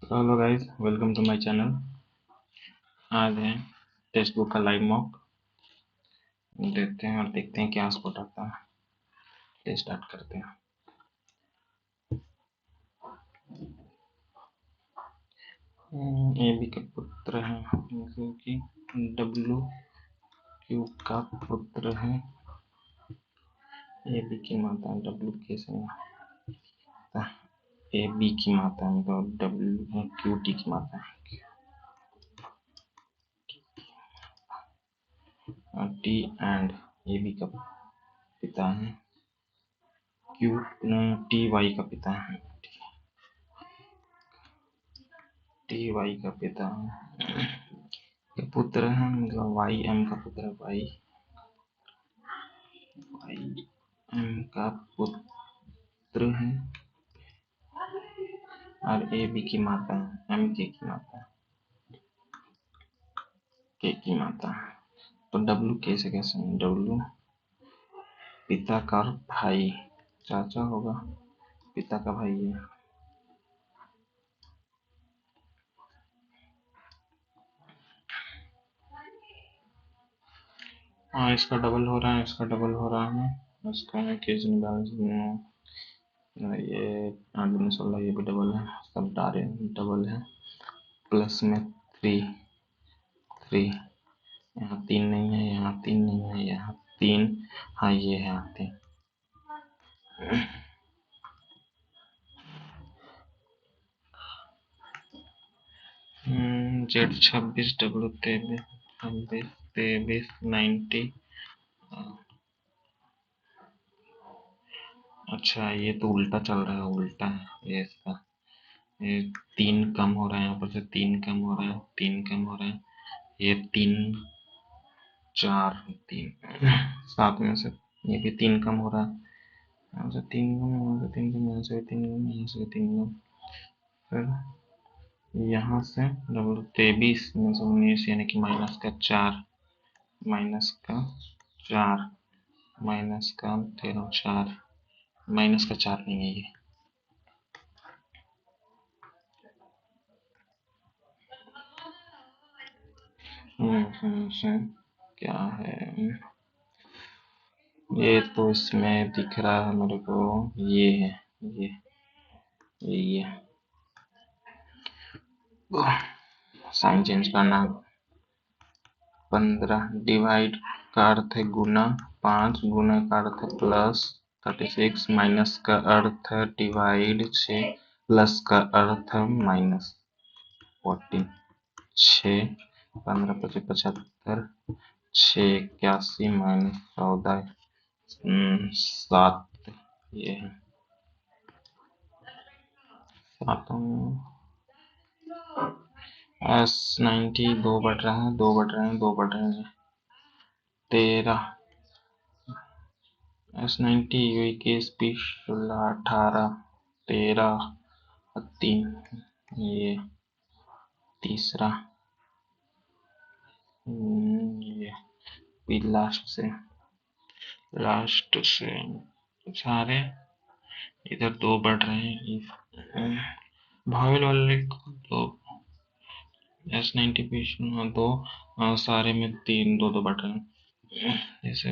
Hello guys, welcome to my channel. आज है text book का लाइव मॉक। देखते हैं और देखते हैं क्या स्कोर आता है। चलिए स्टार्ट करते हैं। ए बी के पुत्र है, क्योंकि डब्ल्यू क्यू का पुत्र है। ए बी की माता है, डब्ल्यू कैसे माता? ए बी की माता है तो डब्ल्यू क्यू टी की माता है। टी एंड ए बी का पिता है, क्यू टी वाई का पिता है। टी वाई का पिता है, ये पुत्र है, मतलब वाई एम का पुत्र है। वाई एम का पुत्र है और ए बी की माता है, एम के की माता है, के की माता है। तो डब्ल्यू कैसे कैसे? डब्ल्यू पिता का भाई, चाचा होगा, पिता का भाई है। हाँ, इसका डबल हो रहा है, इसका डबल हो रहा है, इसका है केस ये 8×16, ये भी डबल है, सब डारे डबल है। प्लस में 3 यहाँ 3 नहीं है, यहाँ 3 नहीं है, यहाँ 3, हाँ ये है 3। Z 26, W 23, 90। अच्छा, ये तो उल्टा चल रहा है, उल्टा है ये इसका। ये 3 कम हो रहा है, यहाँ पर से 3 कम हो रहा है, 3 कम हो रहा है, ये 3 4 3 7 में से ये भी 3 कम हो रहा है, यहाँ से 3 कम, यहाँ से 3 कम, यहाँ से 3 कम, यहाँ से 3 कम, फिर यहाँ से डबल 23 में से 19 यानी कि -4, -4, -13, 4, -4 नहीं है ये। क्या है ये? तो इसमें दिख रहा है मेरे को, ये है, ये साइन चेंज करना। 15 डिवाइड का अर्थ है गुना, 5 गुना का अर्थ है प्लस 36, माइनस का अर्थ है डिवाइड 6, प्लस का अर्थ है -14। 6 15 25 75, 6 81 -14 7, ये है 7। S90 2 बढ़ रहा है, 2 बढ़ रहे हैं, 2 बढ़ रहे हैं, 13। S90 21 20 16 18 13 3, ये तीसरा, ये भी लास्ट से सारे इधर 2 बढ़ रहे हैं। भावेल वाले दो, S90 पे 2, सारे में 3 2 2 बढ़ रहे हैं। जैसे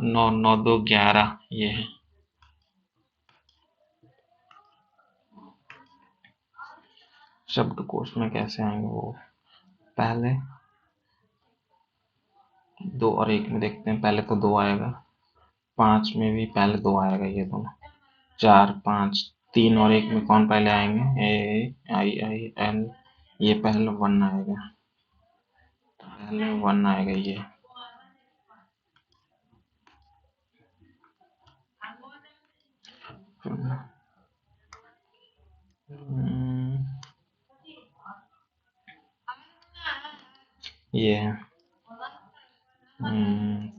9 9 2 11, ये है। शब्दकोश में कैसे आएंगे वो? पहले 2 और 1 में देखते हैं। पहले तो 2 आएगा, 5 में भी पहले 2 आएगा, ये दोनों 4 5। 3 और 1 में कौन पहले आएंगे? ए आई आई एल, ये पहले 1 आएगा, पहले 1 आएगा ये। ये है,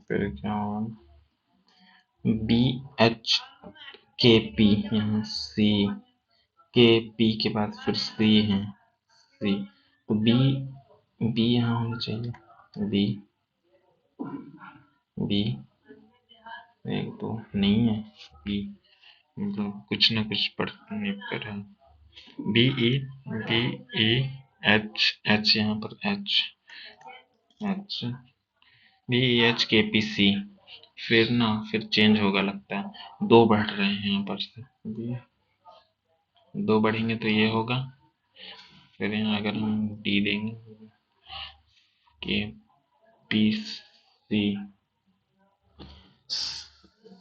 फिर क्या होगा? बी एच के पी, यहाँ सी, के पी के बाद फिर सी है, सी, तो बी, बी यहाँ होना चाहिए, बी, बी 1 2 नहीं है, बी मतलब कुछ ना कुछ पढ़ने पर है। B E B E H H, यहाँ पर H H B E H K P C. फिर चेंज होगा लगता है, दो बढ़ रहे हैं यहाँ पर से, दो बढ़ेंगे तो ये होगा। फिर यहाँ अगर हम डी देंगे, के पी सी,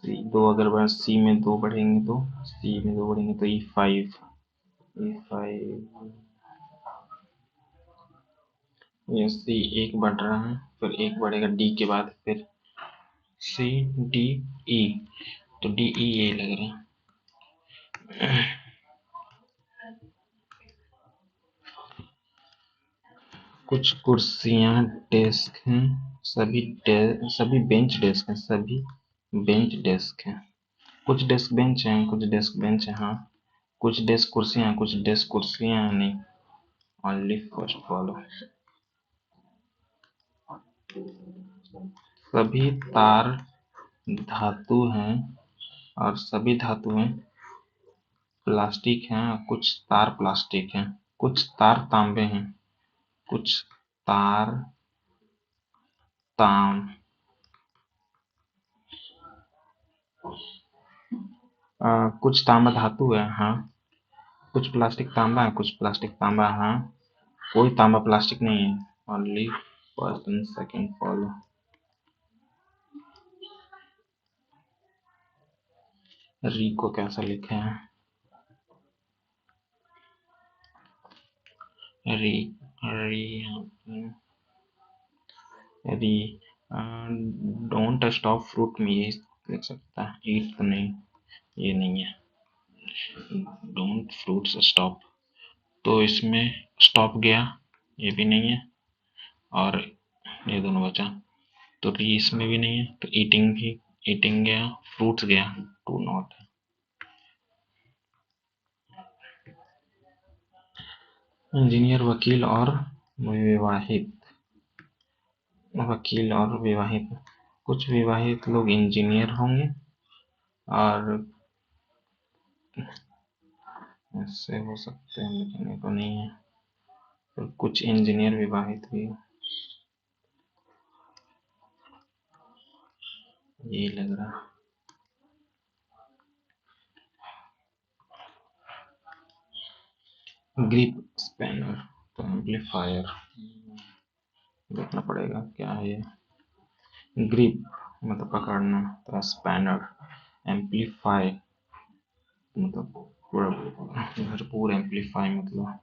दो अगर बढ़, सी में दो बढ़ेंगे तो ई फाइव, ई फाइव, ये सी एक बढ़ रहा है, फिर एक बढ़ेगा डी के बाद, फिर सी डी ई, तो डी ई ये लग रहा है। कुछ कुर्सियां डेस्क हैं, सभी बेंच डेस्क हैं, सभी बेंच डेस्क हैं। कुछ डेस्क बेंच हैं, कुछ डेस्क बेंच हैं, हाँ। कुछ डेस्क कुर्सियां हैं, कुछ डेस्क कुर्सियां हैं नहीं। Only first follow. सभी तार धातु हैं, और सभी धातुएं प्लास्टिक हैं, कुछ तार प्लास्टिक हैं, कुछ तार तांबे हैं, कुछ तार ताम कुछ तांबा धातु है, हाँ। कुछ प्लास्टिक तांबा है, कुछ प्लास्टिक तांबा, हाँ। कोई तांबा प्लास्टिक नहीं है। Only first and second follow. री को कैसा लिखे हैं, री री री डोंट स्टॉप फ्रूट में, ये लिख सकता है, ईट तो नहीं, ये नहीं है। डोंट फ्रूट्स स्टॉप, तो इसमें स्टॉप गया, ये भी नहीं है, और ये दोनों बचा, तो री इसमें भी नहीं है, तो ईटिंग भी, ईटिंग गया, फ्रूट्स गया, टू नॉट है। इंजीनियर, वकील और विवाहित, वकील और विवाहित, कुछ विवाहित लोग इंजीनियर होंगे, और ऐसे हो सकते हैं, लेकिन ये तो नहीं है। तो कुछ इंजीनियर विवाहित भी, यही लग रहा। ग्रिप स्पैनर, तो एम्पलीफायर देखना पड़ेगा क्या है ये। ग्रिप मतलब पकड़ना, तो स्पैनर, एम्पलीफाई मतलब पूरा भरपूर, एम्पलीफाई मतलब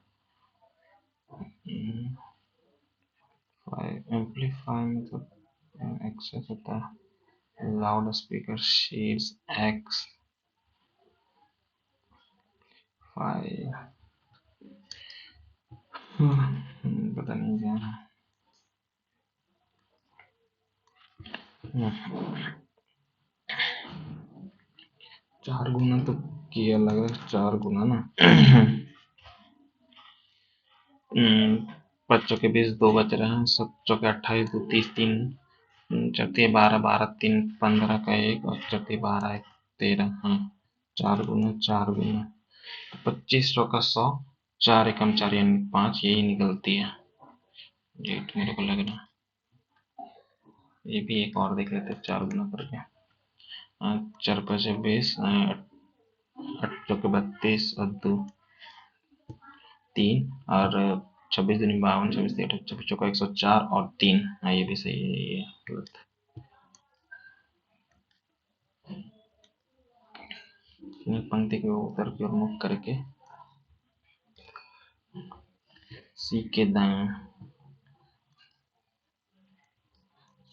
एम्पलीफाई मतलब एक्सेस होता है, loud speaker, sheets, x five, पता नहीं क्या। 4 गुना तो किया लग रहा है, 4 गुना ना। 5 चौके 20, 2 बच रहे हैं, 7 चौके 28, 2 30, 3 चौके 12, 12 3 15 का एक, और चौके 12 1 13, हाँ। 4 गुना 4 गुना, 25 चौका 100, 4 एकम 4 यानी 5, यही निकलती है। ये तो मेरे को लग रहा है। ये भी एक और देख लेते हैं, 4 गुना करके। 4 5 20, 8 चौके 32, और 2 3, और 26 दूनी 52, 26 8 26 चौका 104, और 3, हाँ ये भी सही है, ये गलत। पंक्ति के उत्तर की ओर मुख करके सी के दाएं,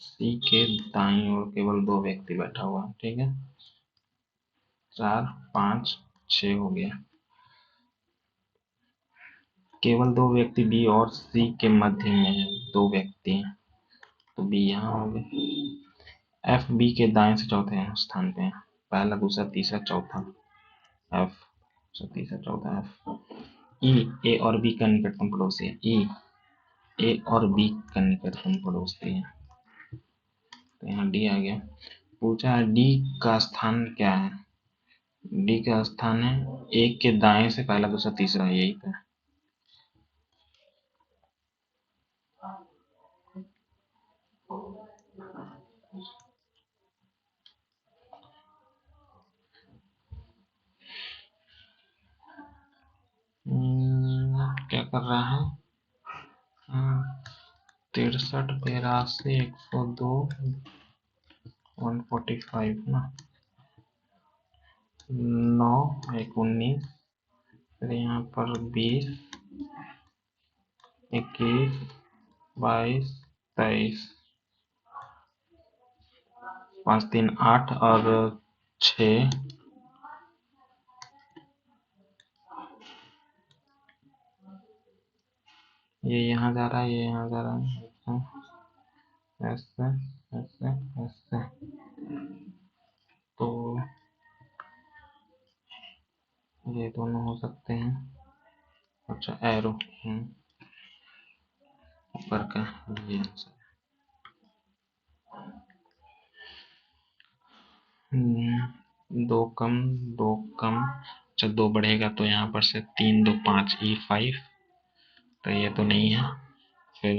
सी के दाईं ओर केवल 2 व्यक्ति बैठा हुआ, ठीक है। 4 5 6 हो गया। केवल 2 व्यक्ति बी और सी के मध्य में है, 2 व्यक्ति हैं, तो बी यहाँ हो गए। एफ बी के दाएं से चौथे स्थान पे है, पहला दूसरा तीसरा चौथा, एफ तीसरा चौथा, एफ। ई ए और बी का निकटतम पड़ोसी है, ई ए और बी का निकटतम पड़ोसी है, तो यहाँ डी आ गया। पूछा डी का स्थान क्या है, डी का स्थान है एक के दाएं से पहला दूसरा तीसरा, यही तो है। क्या कर रहा है? 63, 82, 102, 145 ना, 9, 1, 19, फिर यहाँ पर 20, 21, 22, 23, 5, 3, 8 और 6, ये यहाँ जा रहा है, ये यहाँ जा रहा है, ऐसे ऐसे ऐसे, तो ये दोनों हो सकते हैं। अच्छा एरो, ऊपर का ये आंसर। दो कम, दो कम, अच्छा दो बढ़ेगा तो यहाँ पर से 3, 2, 5, E5, तो ये तो नहीं है। फिर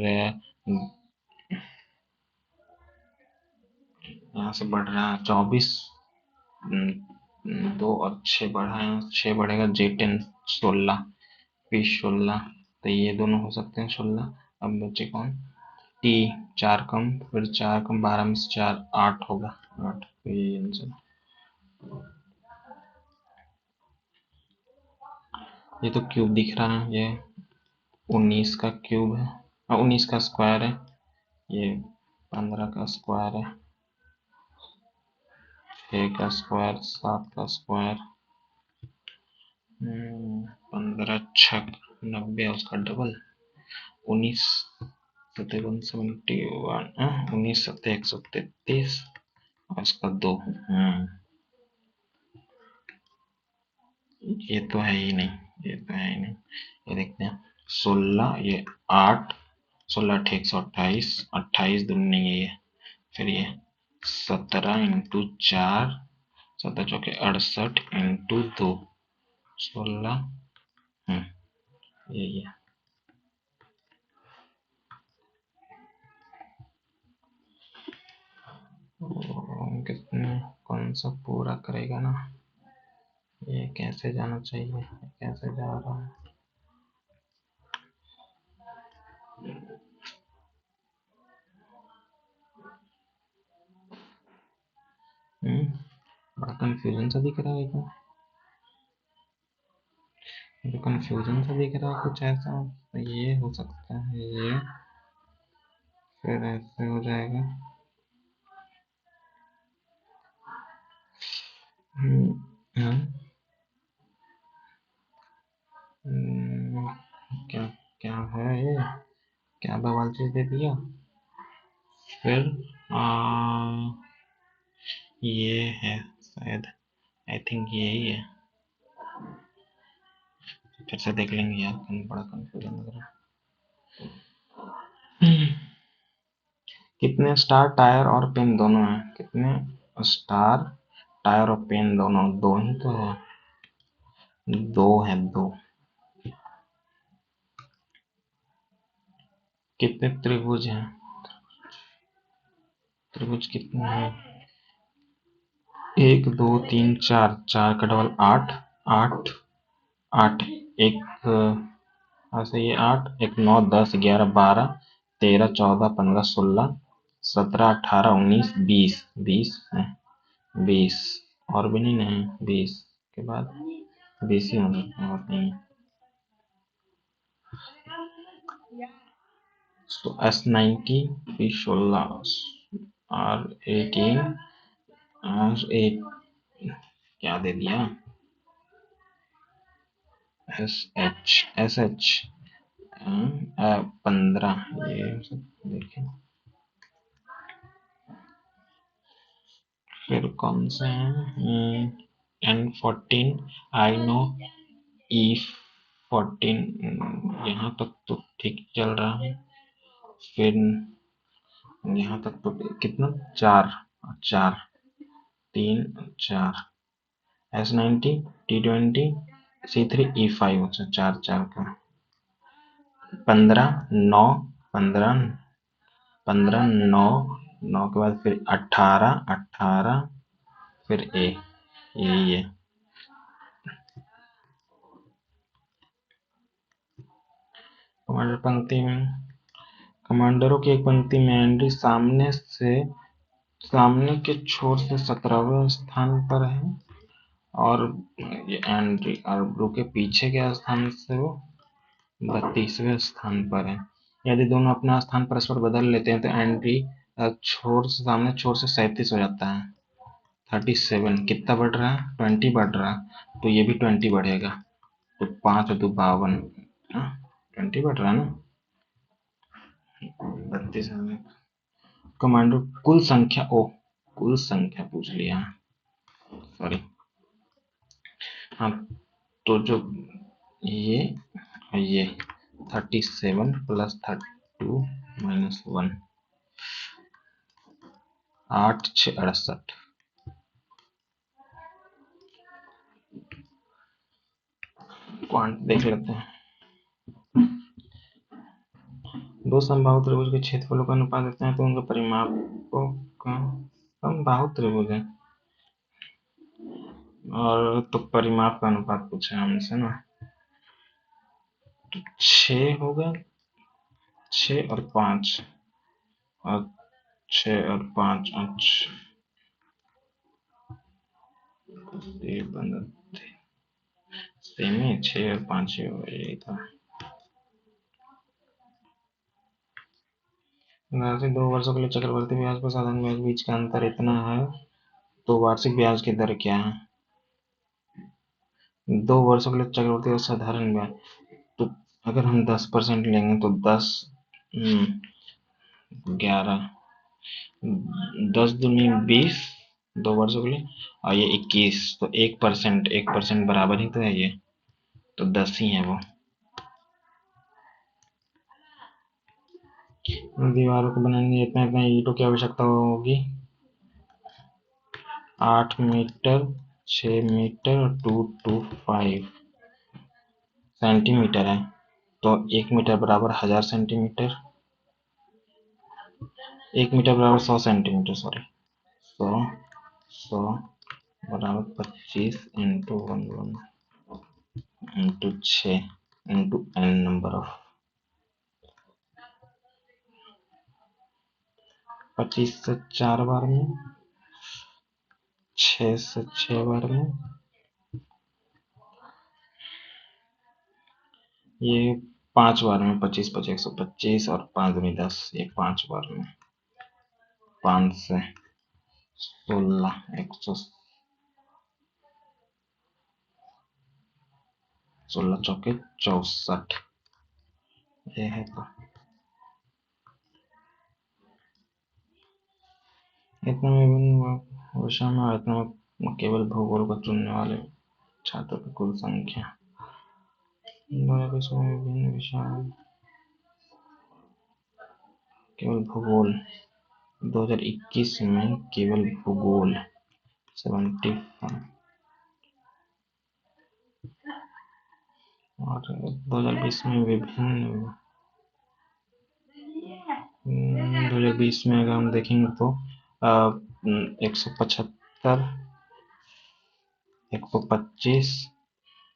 यहाँ से बढ़ रहा है 24, 2 और 6 बढ़ा है, 6 बढ़ेगा J10, 16, P16, तो ये दोनों हो सकते हैं 16। अब बच्चे कौन? T, 4 कम, फिर 4 कम 12 में से 4, 8 होगा, 8, तो ये आंसर। ये तो क्यूब दिख रहा है, ये 19 का क्यूब है, 19 का स्क्वायर है, ये 15 का स्क्वायर है, 6 का स्क्वायर, 7 का स्क्वायर, 15 छक 90, उसका डबल 19 सत्ते 171, 19 सत्ते 133, और उसका 2। ये तो है ही नहीं, ये तो है ही नहीं। ये देखते हैं 16, ये 8, 16 8 128, 28 दूनी नहीं है ये, फिर ये 17 इंटू 4, 17 चौके 68 इंटू 2, 16, यही है। कितने, कौन सा पूरा करेगा ना, ये कैसे जाना चाहिए, कैसे जा रहा है? बड़ा कंफ्यूजन सा दिख रहा है क्या? मुझे कंफ्यूजन सा दिख रहा है कुछ ऐसा, ये हो सकता है ये, फिर ऐसे हो जाएगा। क्या क्या है ये, क्या बवाल चीज दे दिया? फिर ये है शायद, आई थिंक यही है, फिर से देख लेंगे यार, बड़ा कंफ्यूजन लग रहा है। कितने स्टार, टायर और पेन दोनों हैं? कितने स्टार, टायर और पेन दोनों? दो ही तो है, दो है, दो। कितने त्रिभुज हैं? त्रिभुज कितने हैं? 1, 2, 3, 4, 4 का डबल 8, 8, 8, एक ऐसे ये 8, एक 9, 10, 11, 12, 13, 14, 15, 16, 17, 18, 19, 20, 20 है, 20 और भी नहीं है, 20 के बाद 20 ही होंगे और नहीं। तो S90, P16, R18, R8, क्या दे दिया, SH 15, ये देखें। फिर कौन से हैं? N14, आई नो, E14, यहाँ तक तो ठीक चल रहा है, फिर यहाँ तक तो कितना, 4, 4, 3, 4, S90 T20 C3 E5। अच्छा 4 4 का 15 9 15 15 9 9 के बाद फिर 18 18 फिर ए, यही है। कमांडर पंक्ति में कमांडरों की एक पंक्ति में एंड्री सामने के छोर से 17वें स्थान पर है और ये एंड्री और ब्रू के पीछे के स्थान से वो 32वें स्थान पर है। यदि दोनों अपना स्थान परस्पर बदल लेते हैं तो एंट्री सामने छोर से 37 हो जाता है। 37 कितना बढ़ रहा है? 20 बढ़ रहा है, तो ये भी 20 बढ़ेगा, तो 5 और 2 52। 20 बढ़ रहा है ना, 32। कमांडो कुल संख्या पूछ लिया, सॉरी। हाँ, तो जो ये 37 प्लस 32 माइनस 1, 8 6 68। क्वांट देख लेते हैं। दो समबाहु त्रिभुज के क्षेत्रफलों का अनुपात देते हैं तो उनके परिमापों का समबाहु त्रिभुज है और तो परिमाप का अनुपात पूछा हमसे ना, तो 6 होगा, 6 और 5 और 6 और 5 ये बंद सेम ही 6 और 5 ही होगा, यही था। वार्षिक 2 वर्षों के लिए चक्रवर्ती ब्याज पर साधारण ब्याज बीच का अंतर इतना है, तो वार्षिक ब्याज की दर क्या है? 2 वर्षों के लिए चक्रवर्ती और साधारण ब्याज, तो अगर हम 10% लेंगे तो 10 11 10 दूनी 20 2 वर्षों के लिए, और ये 21, तो 1% बराबर ही तो है ये, तो 10 ही है वो। दीवारों को बनाने इतने इतने ईंटों की आवश्यकता होगी। 8 मीटर 6 मीटर 225 सेंटीमीटर है, तो 1 मीटर बराबर 1000 सेंटीमीटर, 1 मीटर बराबर 100 सेंटीमीटर, सॉरी 100 बराबर 25 into 11 into 6 into n number of 25 से 4 बार में, 6 से 6 बार में, ये 5 बार में, 25 25 125 और 5 दूनी 10, ये 5 बार में, 5 से 16 100 16 चौके 64, ये है। तो इतना विभिन्न विषयों में इतना केवल भूगोल को चुनने वाले छात्रों की कुल संख्या 2020 में विभिन्न विषयों केवल भूगोल 2021 में केवल भूगोल 75 और 2020 में विभिन्न 2020 में अगर हम देखेंगे तो 175 125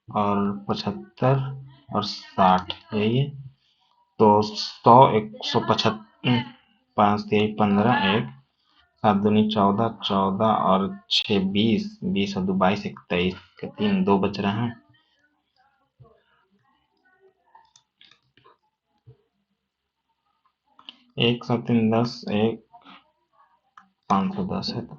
और 75 और 60, यही है। तो 100 175 5 3 15 1 7 दूनी 14 14 और 6 20 20 और 2 22 23 का 3 2 बच रहा है। 1 7 3 10 1 510 है। तो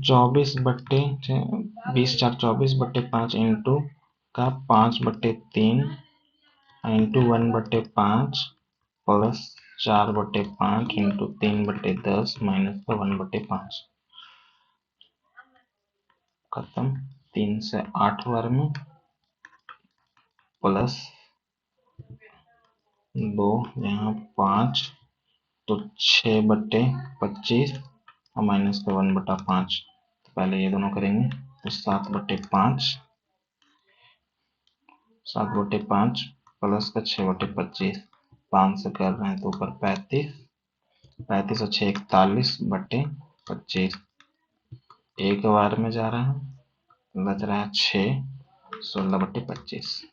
24/20 4 24/5 इंटू का 5/3 इंटू 1/5 प्लस 4/5 इंटू 3/10 माइनस का 1/5 खत्म। 3 से 8 बार में प्लस 2 यहाँ 5, तो 6/25 और माइनस का 1/5। तो पहले ये दोनों करेंगे, तो 7/5, 7/5 प्लस का 6/25, 5 से कर रहे हैं तो ऊपर 35, 35 और 6 41/25, एक बार में जा रहा है, बच रहा है 6, 16/25।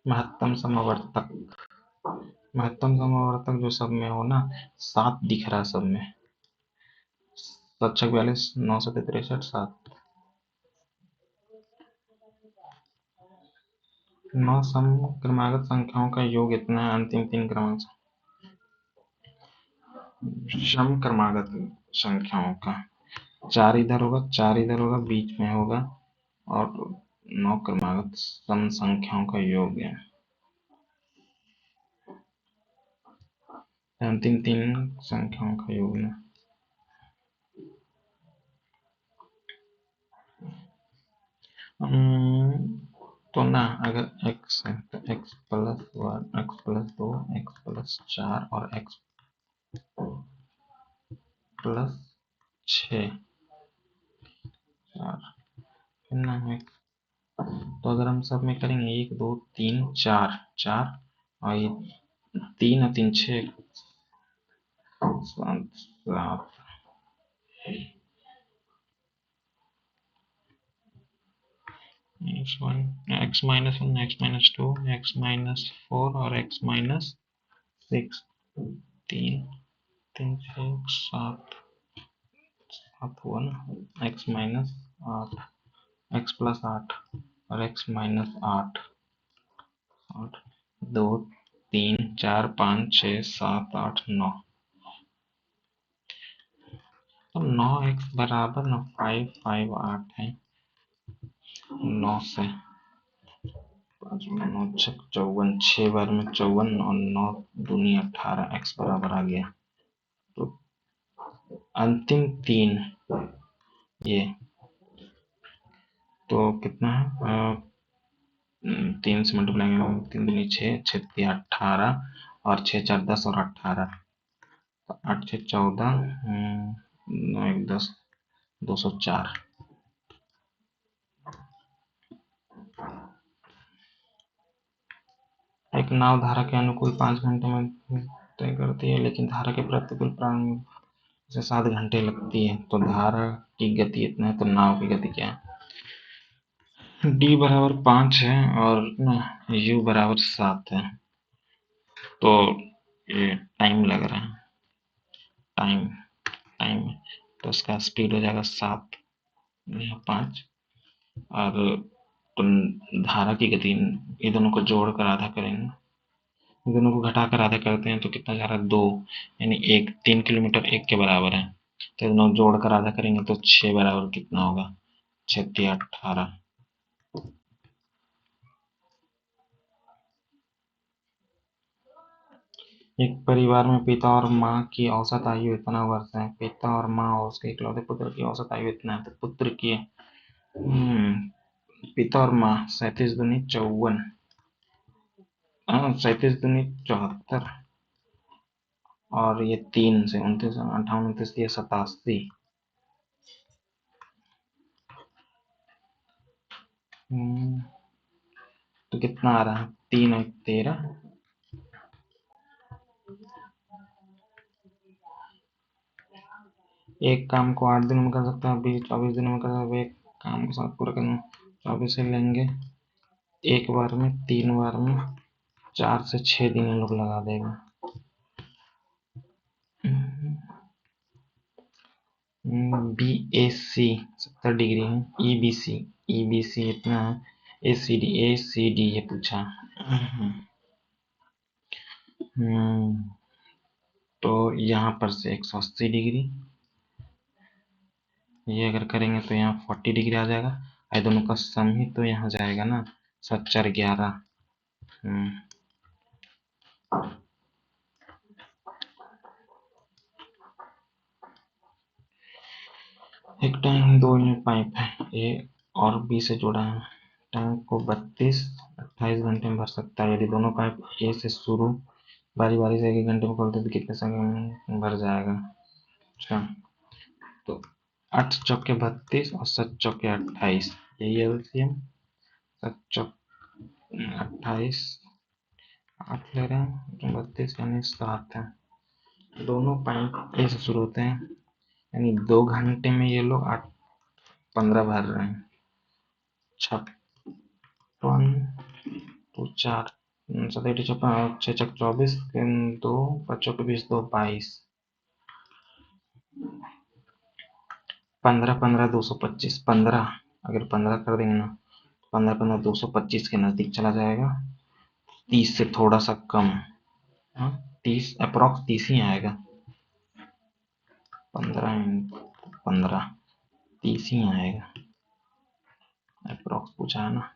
महत्तम समवर्तक, महत्तम समवर्तक जो सब में हो ना, 7 दिख रहा है सब में, 7×42 963 7। 9 समक्रमागत संख्याओं का योग इतना है, अंतिम 3 क्रमांक समक्रमागत संख्याओं का, 4 इधर होगा, 4 इधर होगा, बीच में होगा, और 9 क्रमागत सम संख्याओं का योग है, अंतिम 3 संख्याओं का योग है। तो ना अगर x है तो x plus 1, x plus 2, x plus 4 और x प्लस 6, 4 ना है। तो अगर हम सब में करेंगे 1 2 3 4 4, और ये 3 और 3 6 7 7, x-1 x-2 x-4 और x-6, 3 3 6 7 7 हुआ ना, x-8, x प्लस 8 और x-8, 8 2 3 4 5 6 7 8 9, तो 9x बराबर ना 5 5 8 है, 9 से 5 में 9 6 54, 6 बार में 54 और 9 दूनी 18, x बराबर आ गया। तो अंतिम 3 ये, तो कितना है, 3 से मल्टीप्लाई 3 दूनी 6, 6 तिया 18 और 6 4 10 और 18, तो 8 6 14, 9 1 10, 204। एक नाव धारा के अनुकूल 5 घंटे में तय करती है, लेकिन धारा के प्रतिकूल प्रारंभ से 7 घंटे लगती है, तो धारा की गति इतना है, तो नाव की गति क्या है, d बराबर 5 है और u बराबर 7 है, तो ये टाइम लग रहा है, टाइम टाइम, तो उसका स्पीड हो जाएगा 7 या 5, और तो धारा की गति, ये दोनों को जोड़ कर आधा करेंगे, दोनों को घटाकर आधा करते हैं तो कितना जा रहा है 2, यानी 1 3 किलोमीटर 1 के बराबर है, तो दोनों जोड़कर आधा करेंगे तो 6 बराबर कितना होगा, 6 तिया 18। एक परिवार में पिता और माँ की औसत आयु इतना वर्ष है, पिता और माँ और उसके इकलौते पुत्र की औसत आयु इतना है, तो पुत्र की पिता और माँ 37 दूनी 54, 37 दूनी 74, और ये 3 से 29 58 29 ये 87, तो कितना आ रहा है, 3 और 13, एक काम को 8 दिनों में कर सकते हैं, 20 24 दिनों में कर सकते हैं, एक काम को साथ पूरा करना 24 से लेंगे, एक बार में 3 बार में 4 से 6 दिन लोग लगा देगा। बी ए सी 70 डिग्री है, ई बी सी इतना है, ए सी डी ये पूछा, तो यहाँ पर से 180 डिग्री, ये अगर करेंगे तो यहाँ 40 डिग्री आ जाएगा, ये दोनों का सम ही तो यहाँ जाएगा ना, 7 4 11। एक टैंक 2 यूनिट पाइप है, ए और बी से जुड़ा है। टैंक को 32-28 घंटे में भर सकता है। यदि दोनों पाइप ए से शुरू बारी बारी से 1-1 घंटे में खोलते तो कितने समय में भर जाएगा? अच्छा, तो 8 चौके 32 और 7 चौके 28, यही एलसीएम। 7 चौक 28, 8 ले रहे हैं, 32 यानी 7 है। दोनों पाइप ए से शुरू होते हैं, यानी 2 घंटे में ये लोग 15 भर रहे हैं। 56 तो 4 7 56 6 चक 24 2 बच्चों के 20 2 22 15 15 225 15 अगर 15 कर देंगे ना, 15 15 225 के नजदीक चला जाएगा। 30 से थोड़ा सा कम, 30 अप्रॉक्स 30 ही आएगा। 15 15 30 ही आएगा अप्रॉक्स, पूछा है ना।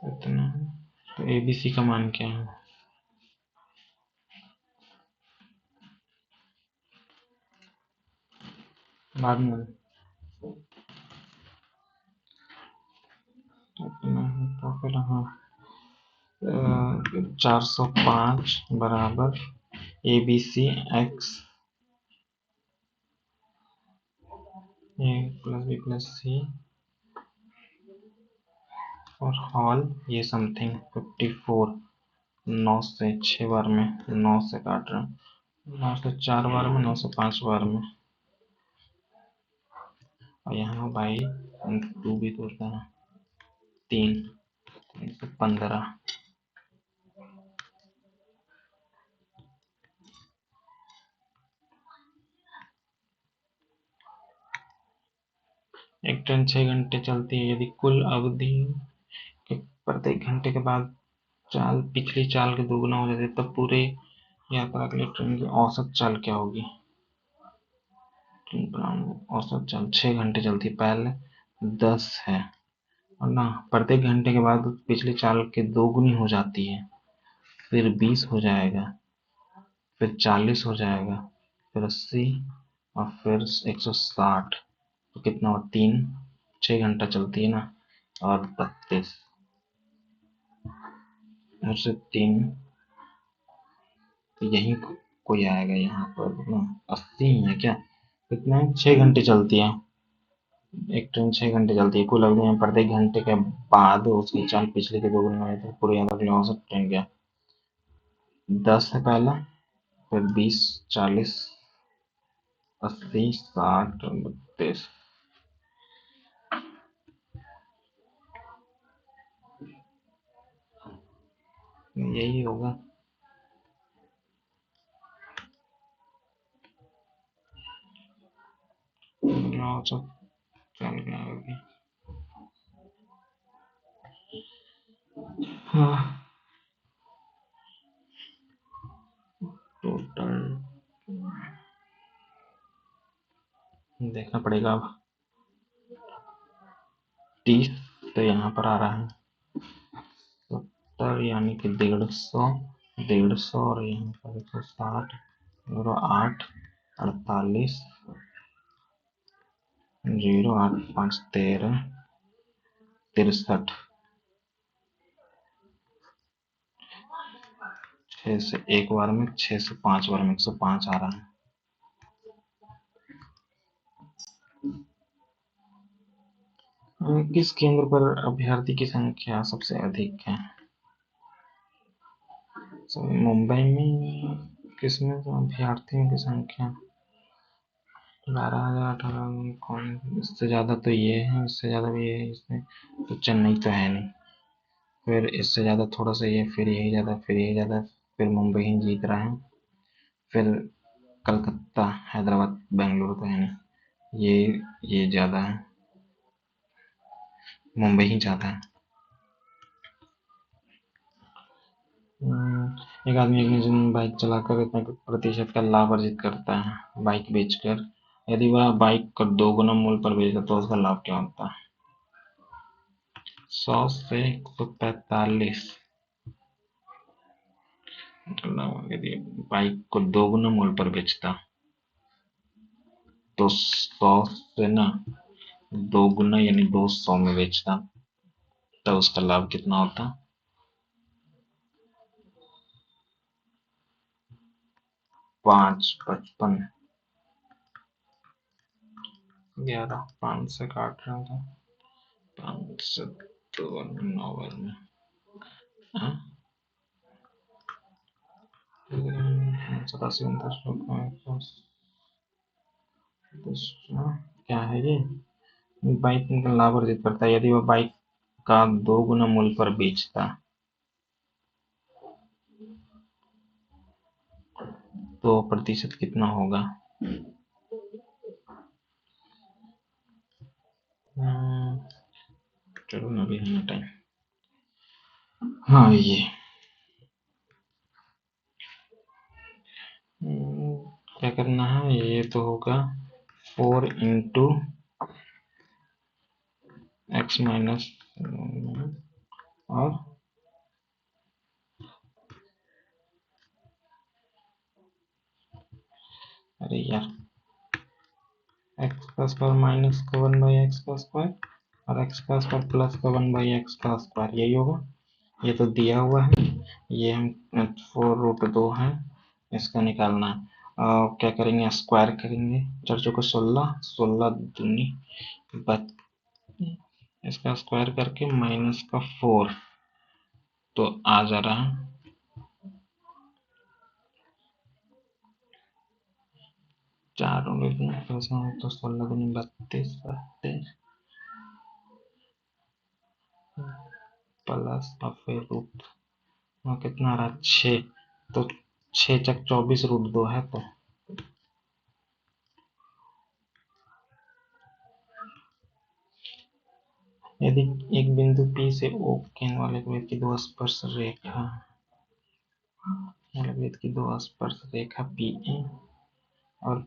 इतना तो एबीसी का मान क्या है? बाद में इतना है तो फिर हाँ 405 बराबर A B C X A plus B plus C और हॉल ये समथिंग 54। 9 से 6 बार में, 9 से काट रहे हैं, 9 से 4 बार में, 9 से 5 बार में, और यहाँ बाई 2 भी तो होता है 3, 15। एक ट्रेन 6 घंटे चलती है। यदि कुल अवधि के प्रत्येक घंटे के बाद चाल पिछली चाल के दोगुना हो जाती तब पूरे यात्रा के लिए ट्रेन की औसत चाल क्या होगी? औसत चाल 6 घंटे चलती है, पहले 10 है और ना प्रत्येक घंटे के बाद पिछली चाल के दोगुनी हो जाती है, फिर 20 हो जाएगा, फिर 40 हो जाएगा, फिर 80 और फिर 160। तो कितना हो? 3, 6 घंटा चलती है ना, और 32 उससे 3, तो यही कोई आएगा यहाँ पर ना। 80 ही है क्या? कितना है? 6 घंटे चलती है एक ट्रेन, 6 घंटे चलती है। कुल अवधि में प्रत्येक घंटे के बाद उसकी चाल पिछले के दोगुनी हो जाती है। पूरी यात्रा के लिए औसत ट्रेन क्या? 10 है पहला, फिर 20, 40, 80, 60, 32। यही होगा। औसत चल गया होगी। हाँ, टोटल देखना पड़ेगा अब। 30 तो यहाँ पर आ रहा है 70, यानी कि 150 और यहाँ पर 160, 8, 48, 0, 8, 5, 13, 63। 6 से 1 बार में, 6 से 5 बार में 105 आ रहा है। किस केंद्र पर अभ्यर्थी की संख्या सबसे अधिक है? मुंबई में किसमें अभ्यर्थियों की संख्या 12,000, 18,000। कौन इससे ज़्यादा? तो ये है, इससे ज़्यादा भी ये है इसमें, तो चेन्नई तो है नहीं। फिर इससे ज़्यादा थोड़ा सा ये, फिर यही ज़्यादा, फिर यही ज़्यादा, फिर मुंबई ही जीत रहा है। फिर कलकत्ता, हैदराबाद, बेंगलुरु तो है नहीं। ये ज़्यादा है, मुंबई ही ज़्यादा है। एक आदमी एक दिन बाइक चलाकर कितने प्रतिशत का लाभ अर्जित करता है बाइक बेचकर? यदि वह बाइक को 2 गुना मूल्य पर बेचता तो उसका लाभ क्या होता है? 100 से 145। मतलब यदि बाइक को 2 गुना मूल्य पर बेचता तो 100 से ना 2 गुना यानी 200 में बेचता, तो उसका लाभ कितना होता? 5, 55, 11, 5 से काट रहा था, 5 से 2 नॉवल में सतासी, 29, क्या है ये? बाइक में लाभ अर्जित करता है यदि वह बाइक का 2 गुना मूल्य पर बेचता, तो प्रतिशत कितना होगा? चलो ना अभी हमें टाइम, हाँ ये क्या करना है, ये तो होगा 4 × x और अरे यार एक्स का स्क्वायर माइनस का 1/x का स्क्वायर और एक्स का स्क्वायर प्लस का 1/x का स्क्वायर, यही होगा। ये तो दिया हुआ है, ये हम 4√2 है, इसका निकालना है। क्या करेंगे, स्क्वायर करेंगे, 4 को 16, 16 दूनी 32, इसका स्क्वायर करके माइनस का 4, तो आ जा रहा है 4 तो 16 दूनी 32, 32 प्लस और फिर रूट, कितना आ रहा है 6, तो 6 × 24√2 है, तो यदि एक बिंदु P से O केंद्र वाले वृत्त की 2 स्पर्श रेखा PE और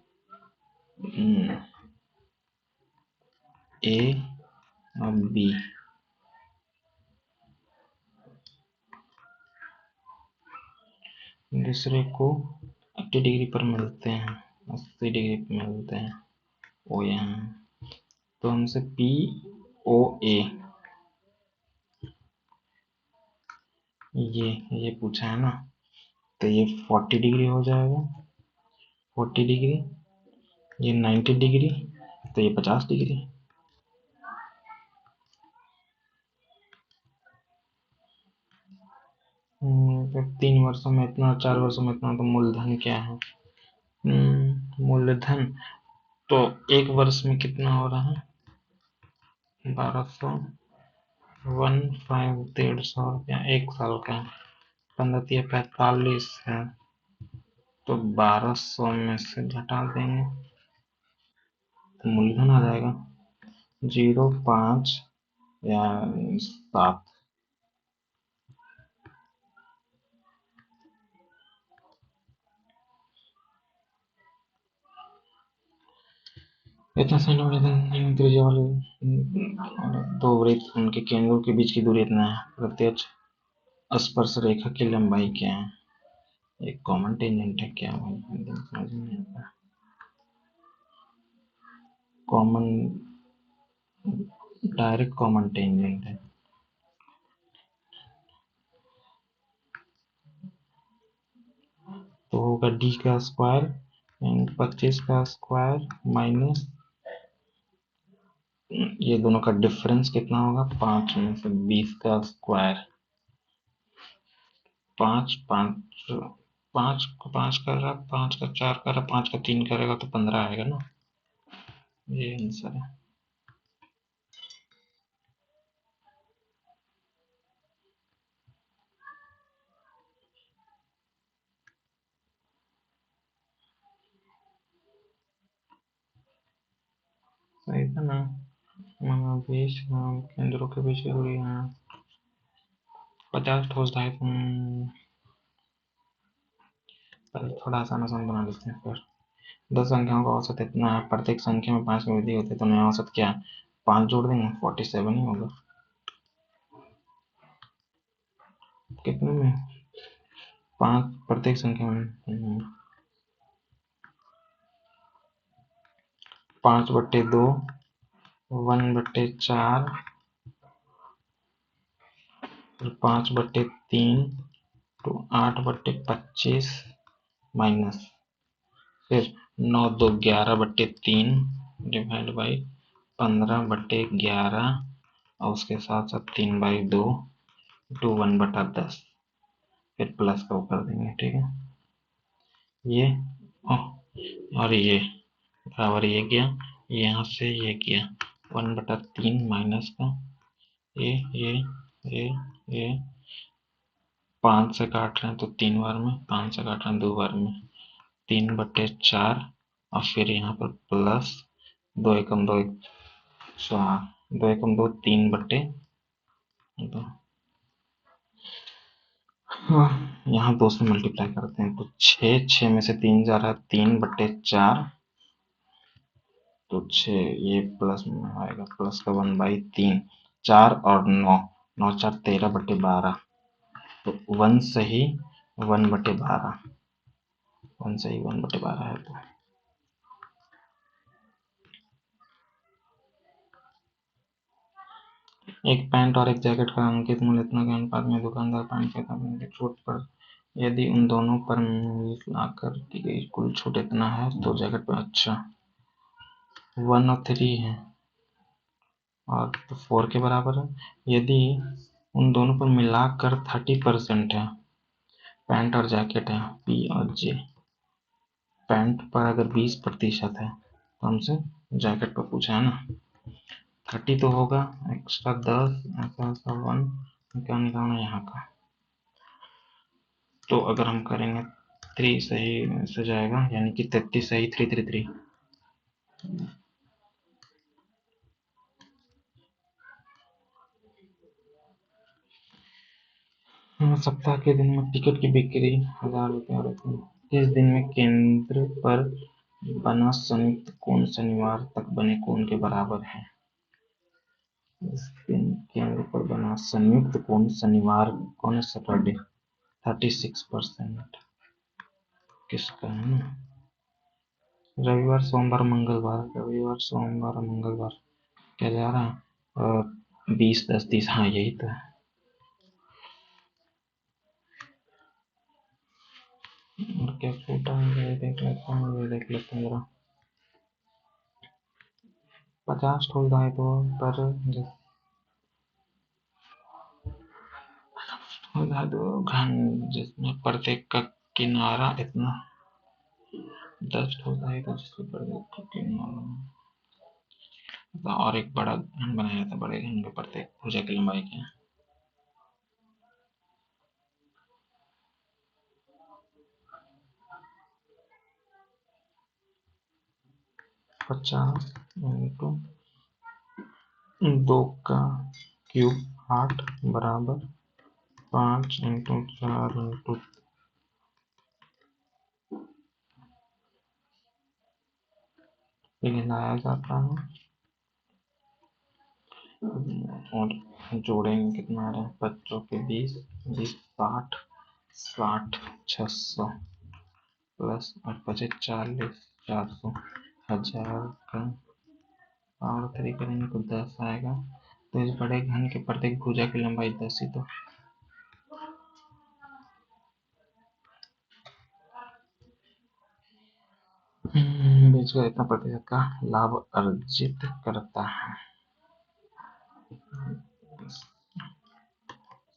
A और B दूसरे को 80 डिग्री पर मिलते हैं, 80 डिग्री पर मिलते हैं, ओ यहाँ, तो हमसे POA ये पूछा है ना, तो ये 40 डिग्री हो जाएगा, 40 डिग्री, ये 90 डिग्री, तो ये 50 डिग्री। तो 3 वर्षों में इतना, 4 वर्षों में इतना, तो मूलधन क्या है? मूलधन तो 1 वर्ष में कितना हो रहा है? 1200, 1,500 रुपया 1 साल का, 15×45 है, तो 1200 में से घटा देंगे तो मूलधन आ जाएगा 0,5 या 7। इतना सही त्रिज्या वाले दो वृत्त उनके केंद्रों के बीच की दूरी इतना है, प्रत्यक्ष स्पर्श रेखा की लंबाई क्या है? एक कॉमन टेंजेंट है क्या भाई, समझ नहीं आता। कॉमन, डायरेक्ट कॉमन टेंजेंट है, तो होगा डी का स्क्वायर 25 का स्क्वायर माइनस ये दोनों का डिफरेंस कितना होगा, 5 में से 20 का स्क्वायर, 5 5 5 को 5 कर रहा, 5 का 4 कर रहा, 5 का 3 करेगा तो 15 आएगा ना, ये आंसर है। सही था ना, बीच केंद्रों के बीच की दूरी है 50 ठोस ढाई, थोड़ा आसान आसान बना लेते हैं फिर। 10 संख्याओं का औसत इतना है, प्रत्येक संख्या में 5 की वृद्धि होती है, तो नया औसत क्या है? 5 जोड़ देंगे 47 ही होगा। कितने में? 5 प्रत्येक संख्या में, 5/2, 1/4, फिर 5/3, तो 8/25 माइनस, फिर 9 2 11/3 डिवाइड बाई 15/11, और उसके साथ साथ 3/2 टू 1/10, फिर प्लस का कर देंगे। ठीक है, ये और ये बराबर ये गया, यहाँ से ये गया 1/3 माइनस का ये 5 से काट रहे हैं तो 3 बार में, 5 से काट रहे हैं 2 बार में, 3/4, और फिर यहाँ पर प्लस 2 एकम 2 2 एकम 2 3/2, यहाँ 2 से मल्टीप्लाई करते हैं तो 6 में से 3 जा रहा है 3/4, तो 6 ये प्लस में आएगा, प्लस का 1/3, 4 और 9, 9 4 13/12, तो 1 सही 1/12, 1 सही 1/12 है। तो एक पैंट और एक जैकेट का अंकित मूल्य इतना के अनुपात में दुकानदार पैंट के दाम की छूट पर, यदि उन दोनों पर मिलाकर की गई कुल छूट इतना है तो जैकेट पर, अच्छा 1 और 3 है और 4 के बराबर है। यदि उन दोनों पर मिलाकर 30% है, पैंट और जैकेट है पी और जे, पैंट पर अगर 20% है तो हमसे जैकेट पर पूछा है ना, 30 तो होगा, एक्स्ट्रा 10, ऐसा ऐसा 1, क्या निकालना है यहाँ का, तो अगर हम करेंगे 3 सही से जाएगा, यानी कि 33 सही 333। सप्ताह के दिन में टिकट की बिक्री 1000 रुपये, इस दिन में केंद्र पर बना संयुक्त कोण शनिवार तक बने कोण के बराबर है। इस दिन केंद्र पर बना संयुक्त कोण शनिवार, कौन है, सैटरडे, 36% किसका है ना, रविवार सोमवार मंगलवार, रविवार सोमवार मंगलवार क्या जा रहा है, 20 10 30, हाँ यही तो है। और क्या छूटा है ये देख लेते हैं, ये देख लेते हैं जरा, 50 ठोल है तो पर घन, जिसमें प्रत्येक का किनारा इतना, 10 ठोल है तो जिसमें प्रत्येक का किनारा, और एक बड़ा घन बनाया था, बड़े घन के प्रत्येक भुजा की लंबाई क्या है, 50 इंटू 2 का क्यूब 8 बराबर 5 इंटू 4 इंटू गिनाया जाता है, और जोड़ेंगे कितना आ रहा है, बच्चों के 20 20 60 60 600 प्लस 8 बचे 40 400, 1000 का पावर 3 करेंगे तो 10 आएगा, तो इस बड़े घन के प्रत्येक भुजा की लंबाई 10 ही तो, बेचकर इतना प्रतिशत का लाभ अर्जित करता है।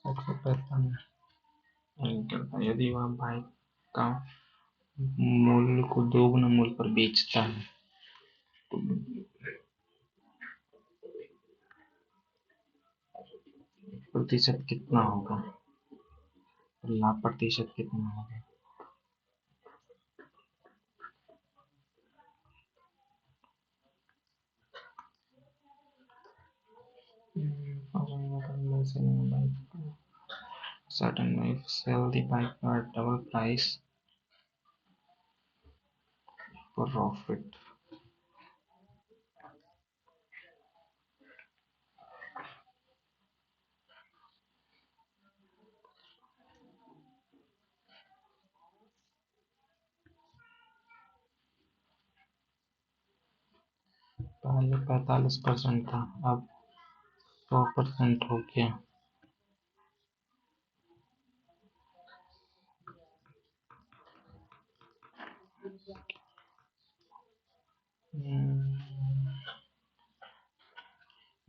155 यदि वह बाइक का मूल्य को 2 गुना मूल्य पर बेचता है तो प्रतिशत कितना होगा, लाभ प्रतिशत कितना होगा, certain bike sell the bike at double price profit, पहले 45% था, अब 100% हो गया।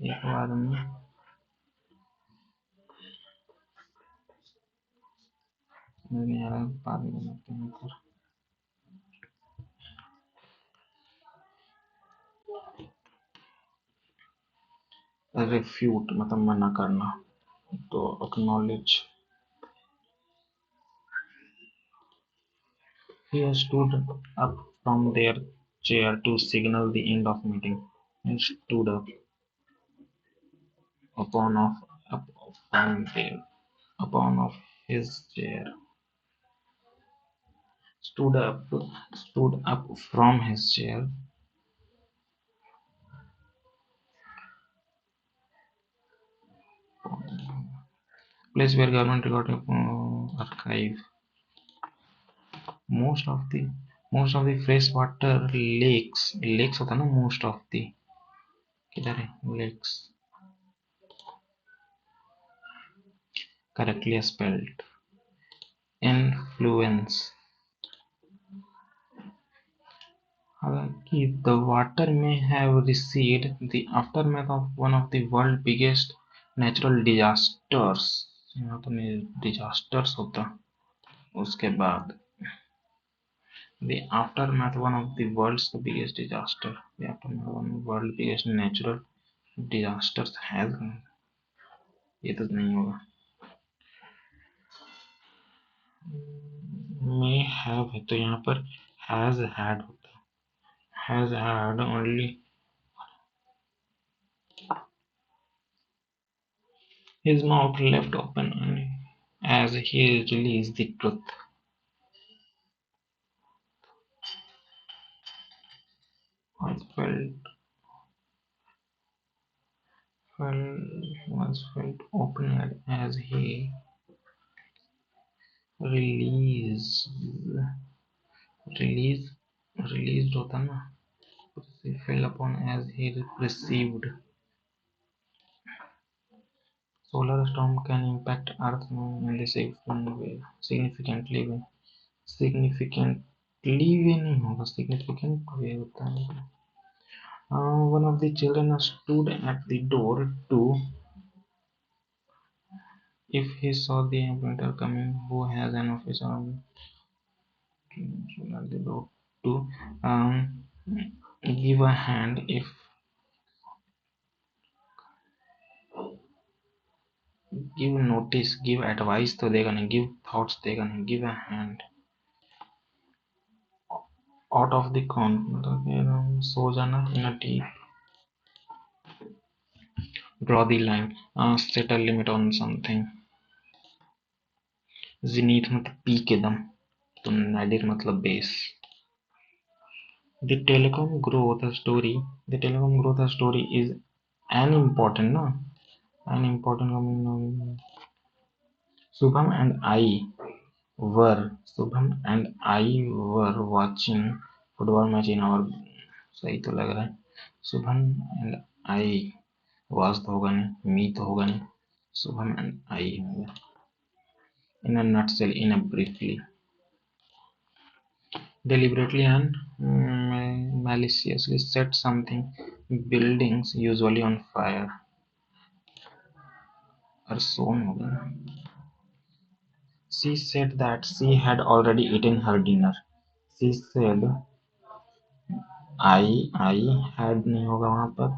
एक बार में नहीं आ रहा, बाद में बनाते हैं फिर। रिफ्यूट मतलब मना करना, तो acknowledge। He stood up from their chair to signal the end of meeting. He stood upon of up from there upon of his chair. Stood up stood up from his chair. Place where government recording archive. Most of the freshwater lakes होता है ना, most of the, किधर है lakes, correctly spelled. Influence, हालांकि the water may have receded the aftermath of one of the world's biggest natural disasters, यहाँ तो disasters होता, उसके बाद the aftermath one of the world's biggest disaster, the aftermath one of the world's biggest natural disasters has, ये तो नहीं होगा। may have है तो यहाँ पर has had होता, has had only his mouth left open as he released the truth. Was felt opened as he released release released होता ना, he fell upon as he perceived. Solar storm can impact Earth in the significantly way नहीं होगा, significant way होता है। One of the children stood at the door to, if he saw the winter coming, who has an officer at the door to give a hand, if give notice, give advice तो देगा नहीं, give thoughts देगा नहीं, give a hand. Out of the con मतलब सो जाना, in a deep, draw the line, set a limit on something. zenith मतलब peak एकदम, तो nadir मतलब base. The telecom growth story is an important ना, an important Shubham and I were watching football match in our, सही तो लग रहा है, शुभम एंड आई, was तो होगा नहीं, मी तो होगा नहीं, शुभम एंड आई होगा। In a nutshell, in a briefly, deliberately and maliciously set something, buildings usually on fire, or sown होगा। She said that she had already eaten her dinner. She said I had नहीं होगा वहाँ पर,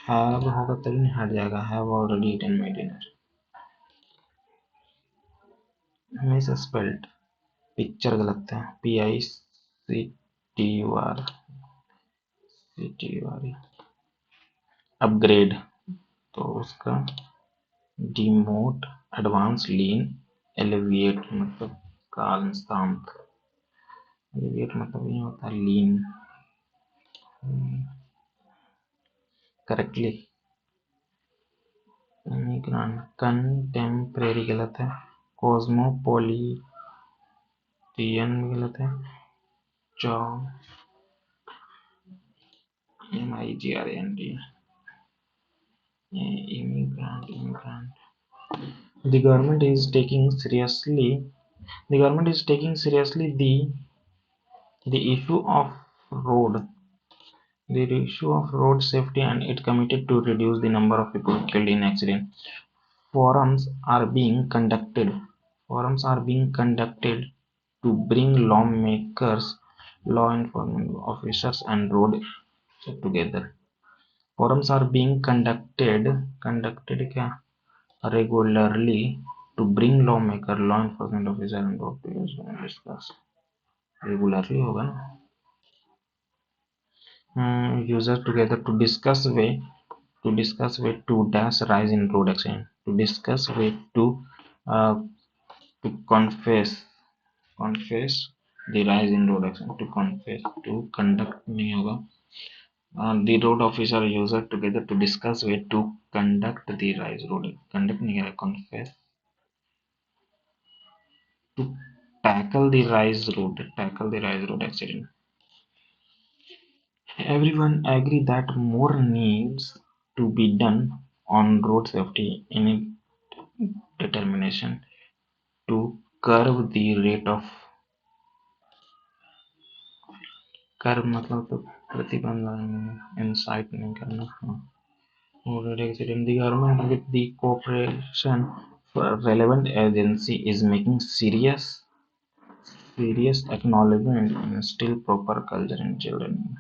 have होगा तभी नहीं हट जाएगा, have already eaten my dinner. Misspelled, picture गलत है, PICTUR, अपग्रेड तो उसका डिमोट, एडवांस, लीन, एलिविएट मतलब काल शांत, एलिविएट मतलब ये होता है लीन। करेक्टली कंटेम्परेरी गलत है, कॉस्मोपॉलिटियन गलत है, Migrant, immigrant. The government is taking seriously. The government is taking seriously the issue of road the issue of road safety, and it committed to reduce the number of people killed in accidents. Forums are being conducted. Forums are being conducted to bring lawmakers, law enforcement officers, and road together. Forums are being conducted regularly to bring lawmaker, law enforcement officer, and road together and discuss. Regularly होगा ना? Users together to discuss way to dash rise in road accident, to discuss way uh, to confess the rise in road accident, to confess to conduct नहीं होगा. The road officer user together to discuss way to conduct the rise road conduct नहीं है confess to tackle the rise road accident. Everyone agree that more needs to be done on road safety in a determination to curb the rate of curb मतलब तो प्रतिबंध insight नहीं करना. Road accident. The government with the cooperation for relevant agency is making serious acknowledgement in still proper culture in children.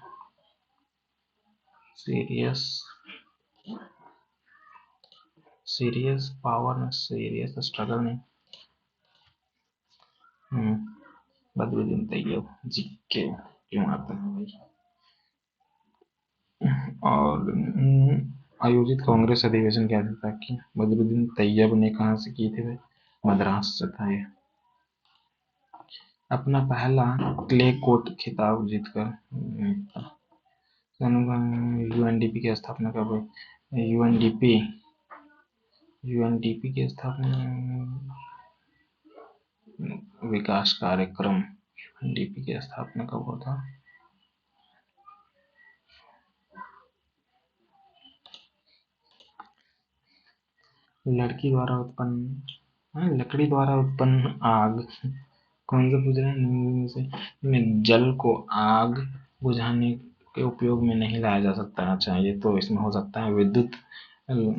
Serious power serious struggle नहीं. बदरुद्दीन तैयब जी के क्यों आते हैं भाई. और आयोजित कांग्रेस अधिवेशन क्या था कि बदरुद्दीन तैयब ने कहाँ से की थी भाई. मद्रास से था ये. अपना पहला क्ले कोर्ट खिताब जीतकर यूएनडीपी की स्थापना कब हुई. यूएनडीपी की स्थापना विकास कार्यक्रम यूएनडीपी की स्थापना कब हुआ था. लकड़ी द्वारा उत्पन्न आग कौन सा पूछ रहे हैं से जल को आग बुझाने के उपयोग में नहीं लाया जा सकता. अच्छा ये तो इसमें हो सकता है विद्युत.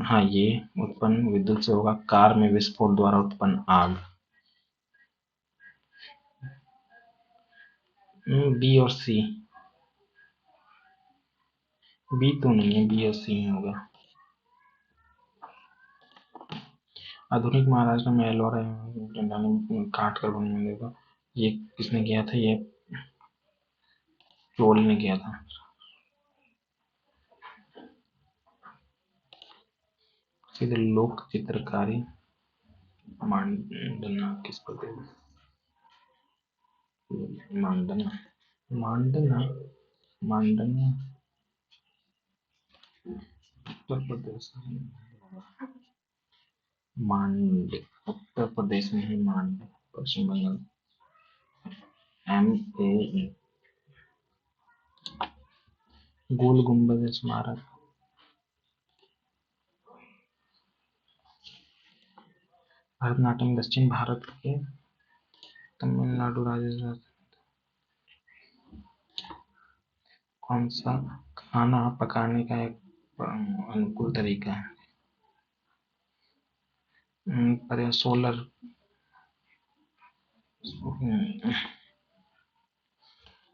हाँ ये उत्पन्न विद्युत से होगा. कार में विस्फोट द्वारा उत्पन्न आग. बी और सी. बी तो नहीं है, बी और सी में होगा. आधुनिक महाराष्ट्र में एलोरा काट कर बनने का ये किसने किया था. ये चोल ने किया था. सीधे लोक चित्रकारी मांडना किस प्रदेश. मांडना उत्तर प्रदेश. मांड उत्तर प्रदेश में है. मांड पश्चिम बंगाल. MAE गोल गुंबद स्मारक. भरतनाट्यम दक्षिण भारत के तमिलनाडु राज्य कौन सा खाना पकाने का एक अनुकूल तरीका है. सोलर.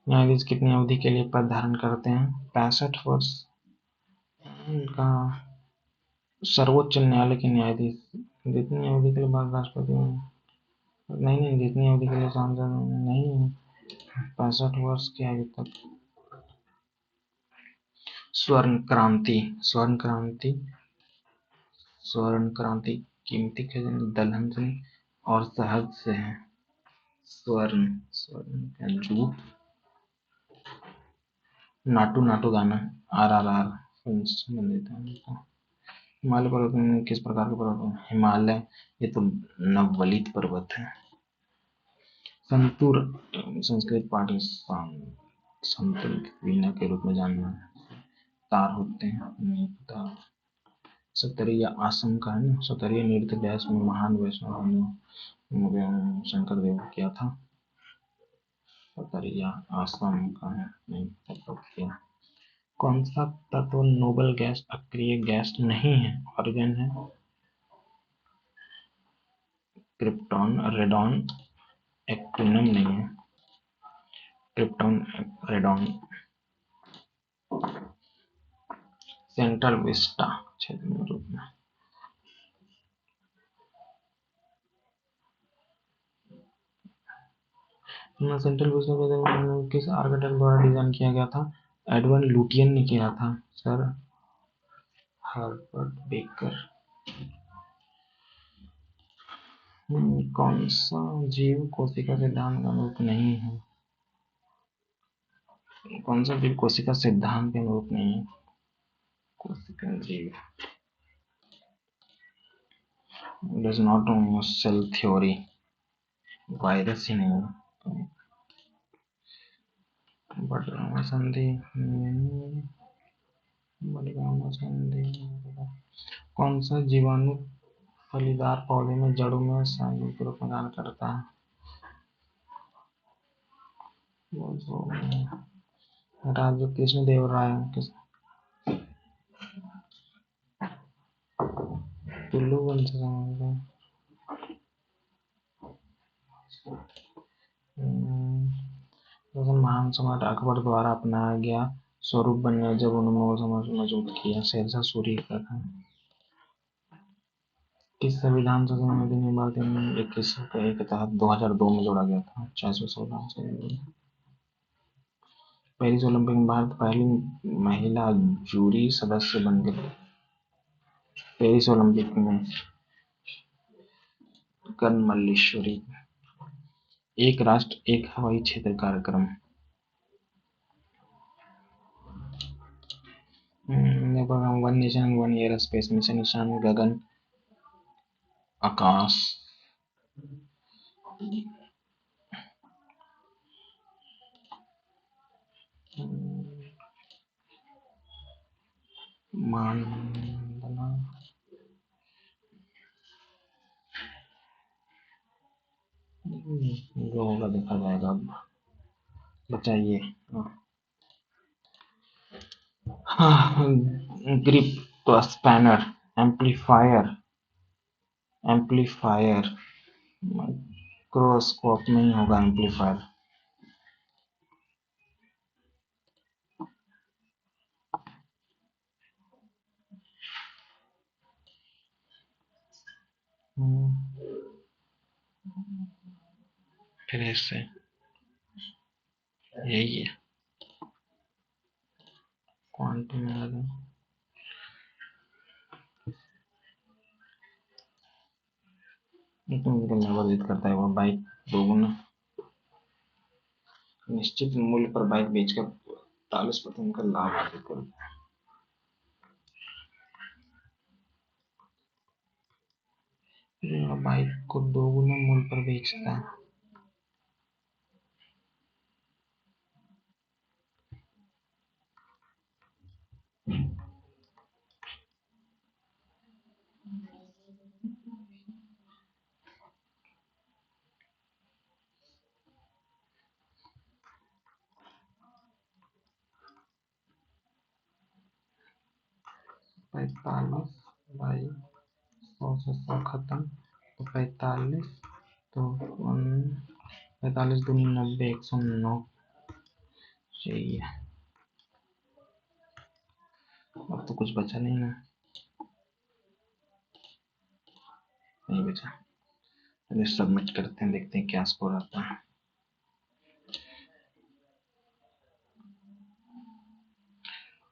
न्यायाधीश कितनी अवधि के लिए पद धारण करते हैं. 65 वर्ष. का सर्वोच्च न्यायालय के न्यायाधीश जितनी अवधि के लिए भारत राष्ट्रपति नहीं जितनी अवधि के लिए सांसद नहीं 65 वर्ष की आयु तक. स्वर्ण क्रांति कीमती खजाने दलहन से और शहद से है. स्वर्ण जूट. नाटू गाना RRR फिल्म संबंधित है. हिमालय पर्वत में किस प्रकार के पर्वत हैं. हिमालय ये तो नववलित पर्वत है. संतूर संस्कृत पाठ्य संतुल वीणा के रूप में जानना है. तार होते हैं, नहीं तार। सतरिया आसम का है ना, सतरिया नृत्य डैश में महान वैष्णव शंकर देव किया था। सतरिया आसम का है, नहीं पता क्या। कौन सा तत्व नोबल गैस अक्रिय गैस नहीं है, ऑर्गन है? क्रिप्टॉन, रेडॉन, एक्टिनम नहीं है। Krypton, radon. सेंट्रल विस्टा क्षेत्र में रूप में। सेंट्रल विस्टा किस आर्किटेक्ट द्वारा डिजाइन किया गया था? एडवर्ड लुटियन ने किया था। Sir Harvard baker. कौन सा जीव कोशिका सिद्धांत का अनुरूप नहीं है? कौन सा जीव कोशिका सिद्धांत के अनुरूप नहीं है? कोशिका जीव does not know cell theory. Virus ही नहीं है। बटगामा संधि, बटगामा संधि। कौन सा जीवाणु फलीदार पौधे में जड़ों में संयुग के रूप में कार्य करता है? राजा कृष्ण देव राय। टुल्लू वंश महान सम्राट अकबर द्वारा अपनाया गया स्वरूप बनने जब उन्होंने मुगल साम्राज्य मजबूत किया, शेरशाह सूरी का था। किस संविधान संशोधन में भारतीय 21 के तहत 2002 में जोड़ा गया था? 40वें संविधान संशोधन। पेरिस ओलंपिक में भारत पहली महिला जूरी सदस्य बन गई। पेरिस ओलंपिक में कर्ण मल्लेश्वरी। एक राष्ट्र एक हवाई क्षेत्र कार्यक्रम। One nation one air space mission, ईशान गगन आकाश। मानदना जो होगा देखा जाएगा। अब बताइए। ग्रिप तो स्पैनर, एम्पलीफायर, एम्पलीफायर माइक्रोस्कोप में ही होगा एम्पलीफायर। फिर इससे यही है क्वांटम निर्धारित करता है वह बाइक दोगुना निश्चित मूल्य पर बाइक बेचकर 40% का लाभ हासिल करता है। बाइक को दोगुना मूल्य पर बेचता है। 45 बाई 100 से 100 खत्म तो 45 तो 45 दूनी 90, 109 चाहिए। अब तो कुछ बचा नहीं ना, नहीं बचा। चलिए सबमिट करते हैं, देखते हैं क्या स्कोर आता है।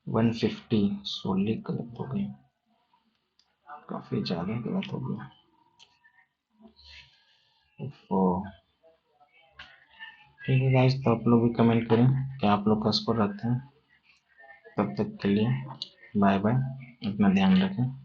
150 16 गलत हो गई, काफी ज्यादा गलत हो गया। तो ठीक है गाइस, तो आप लोग भी कमेंट करें क्या आप लोग का स्कोर रखते हैं। तब तक के लिए बाय बाय, अपना ध्यान रखें।